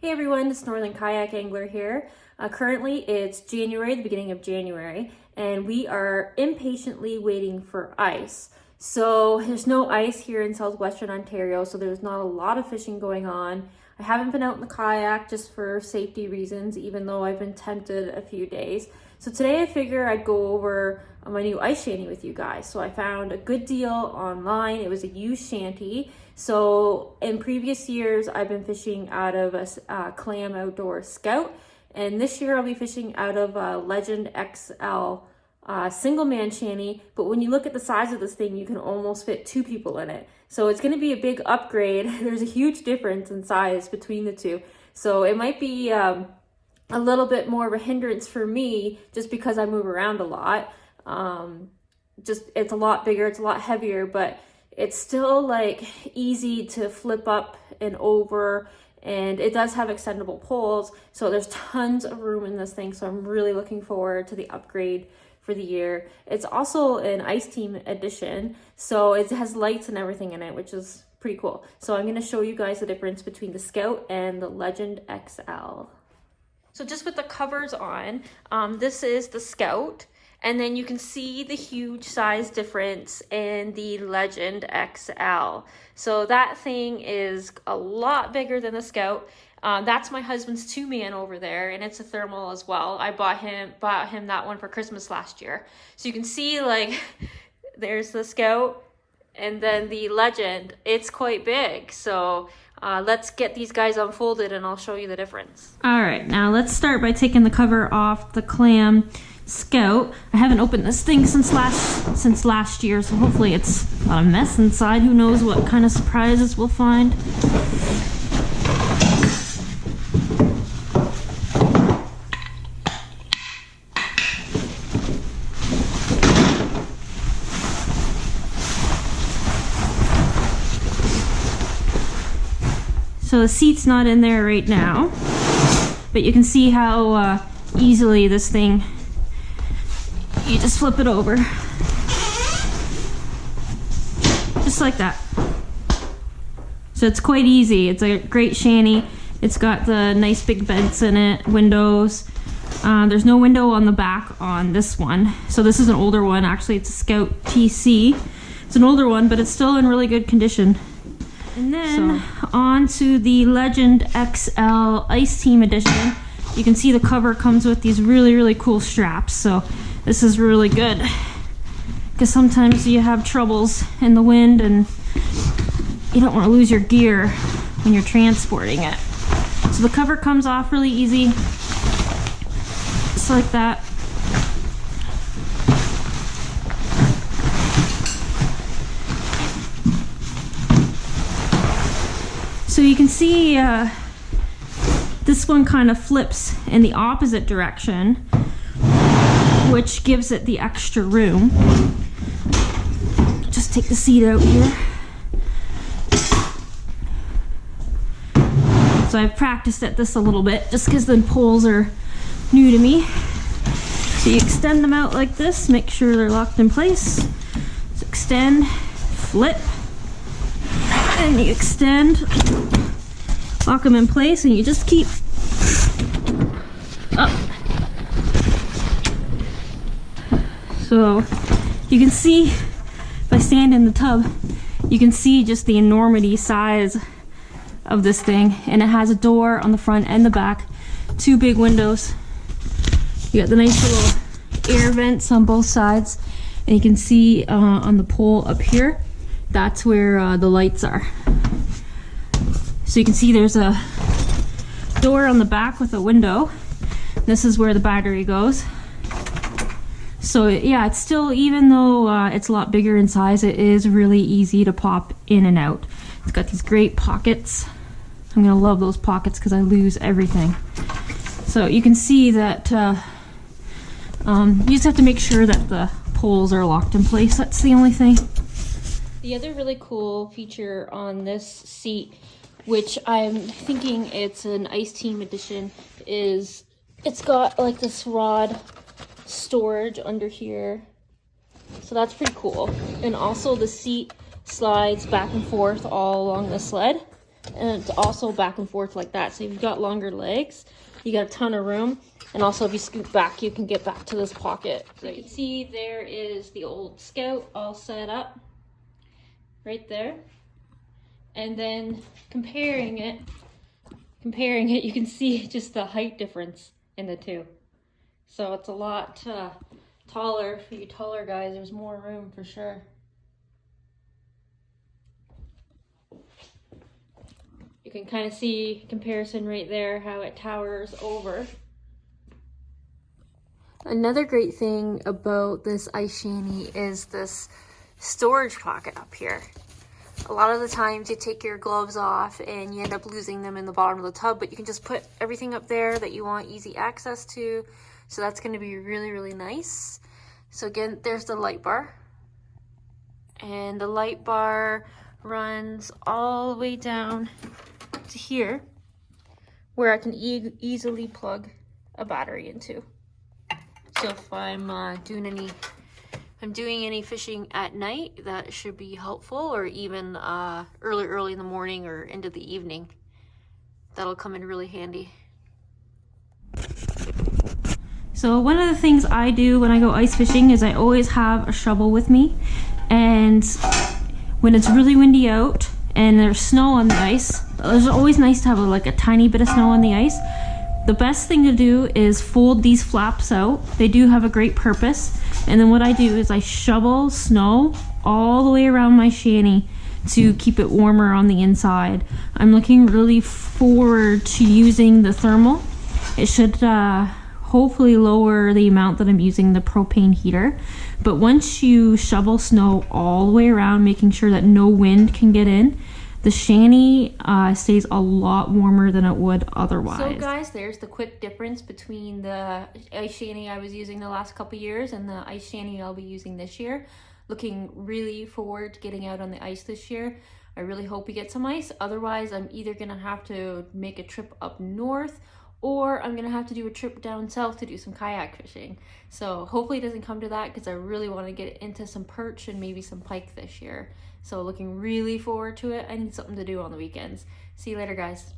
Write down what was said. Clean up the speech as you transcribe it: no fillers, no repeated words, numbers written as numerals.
Hey everyone, it's Northern Kayak Angler here. Currently it's January, the beginning of January, and we are impatiently waiting for ice. So there's no ice here in southwestern Ontario, so there's not a lot of fishing going on. I haven't been out in the kayak just for safety reasons, even though I've been tempted a few days. So today I figure I'd go over my new ice shanty with you guys. So I found a good deal online. It was a used shanty. So in previous years, I've been fishing out of a Clam Outdoors Scout, and this year I'll be fishing out of a Legend XL single man shanty. But when you look at the size of this thing, you can almost fit two people in it. So it's going to be a big upgrade. There's a huge difference in size between the two. So it might be a little bit more of a hindrance for me just because I move around a lot. It's a lot bigger, it's a lot heavier, but it's still like easy to flip up and over, and it does have extendable poles, so there's tons of room in this thing. So I'm really looking forward to the upgrade for the year. It's also an Ice Team edition, so it has lights and everything in it, which is pretty cool. So I'm going to show you guys the difference between the Scout and the Legend XL. So just with the covers on, this is the Scout. And then you can see the huge size difference in the Legend XL. So that thing is a lot bigger than the Scout. That's my husband's 2-man over there, and it's a thermal as well. I bought him that one for Christmas last year. So you can see, like, there's the Scout and then the Legend. It's quite big. So let's get these guys unfolded and I'll show you the difference. All right, now let's start by taking the cover off the Clam Scout. I haven't opened this thing since last year, so hopefully it's not a mess inside. Who knows what kind of surprises we'll find. So the seat's not in there right now, but you can see how easily this thing, you just flip it over. Just like that. So it's quite easy. It's a great shanty. It's got the nice big vents in it, windows. There's no window on the back on this one. So this is an older one. Actually, it's a Scout TC. It's an older one, but it's still in really good condition. And then on to the Legend XL Ice Team Edition. You can see the cover comes with these really, really cool straps. So this is really good because sometimes you have troubles in the wind and you don't want to lose your gear when you're transporting it. So the cover comes off really easy, just like that. So you can see this one kind of flips in the opposite direction, which gives it the extra room. Just take the seat out here. So I've practiced at this a little bit just because the poles are new to me. So you extend them out like this, make sure they're locked in place. So extend, flip, and you extend, lock them in place, and you just keep up. So you can see, if I stand in the tub, you can see just the enormity size of this thing. And it has a door on the front and the back, 2 big windows. You got the nice little air vents on both sides, and you can see on the pole up here, that's where the lights are. So you can see there's a door on the back with a window. This is where the battery goes. So yeah, it's still, even though it's a lot bigger in size, it is really easy to pop in and out. It's got these great pockets. I'm gonna love those pockets because I lose everything. So you can see that you just have to make sure that the poles are locked in place. That's the only thing. The other really cool feature on this seat, which I'm thinking it's an Ice Team edition, is it's got like this rod storage under here. So that's pretty cool. And also the seat slides back and forth all along the sled. and it's also back and forth like that. So if you've got longer legs, you got a ton of room. And also if you scoot back, you can get back to this pocket. So you can see there is the old Scout all set up right there. And then comparing it, you can see just the height difference in the two. So it's a lot taller. For you taller guys, there's more room for sure. You can kind of see comparison right there, how it towers over. Another great thing about this ice shanty is this storage pocket up here. A lot of the times you take your gloves off and you end up losing them in the bottom of the tub, but you can just put everything up there that you want easy access to. So that's going to be really, really nice. So again, there's the light bar. And the light bar runs all the way down to here, where I can easily plug a battery into. So if I'm doing any fishing at night, that should be helpful, or even early in the morning or into the evening. That'll come in really handy. So one of the things I do when I go ice fishing is I always have a shovel with me, and when it's really windy out and there's snow on the ice, it's always nice to have like a tiny bit of snow on the ice. The best thing to do is fold these flaps out. They do have a great purpose. And then what I do is I shovel snow all the way around my shanty to keep it warmer on the inside. I'm looking really forward to using the thermal. It should hopefully lower the amount that I'm using the propane heater. But once you shovel snow all the way around, making sure that no wind can get in, the shanty stays a lot warmer than it would otherwise. So guys, there's the quick difference between the ice shanty I was using the last couple years and the ice shanty I'll be using this year. Looking really forward to getting out on the ice this year. I really hope we get some ice. Otherwise, I'm either gonna have to make a trip up north, or I'm gonna have to do a trip down south to do some kayak fishing. So hopefully it doesn't come to that, because I really want to get into some perch and maybe some pike this year. So looking really forward to it. I need something to do on the weekends. See you later, guys.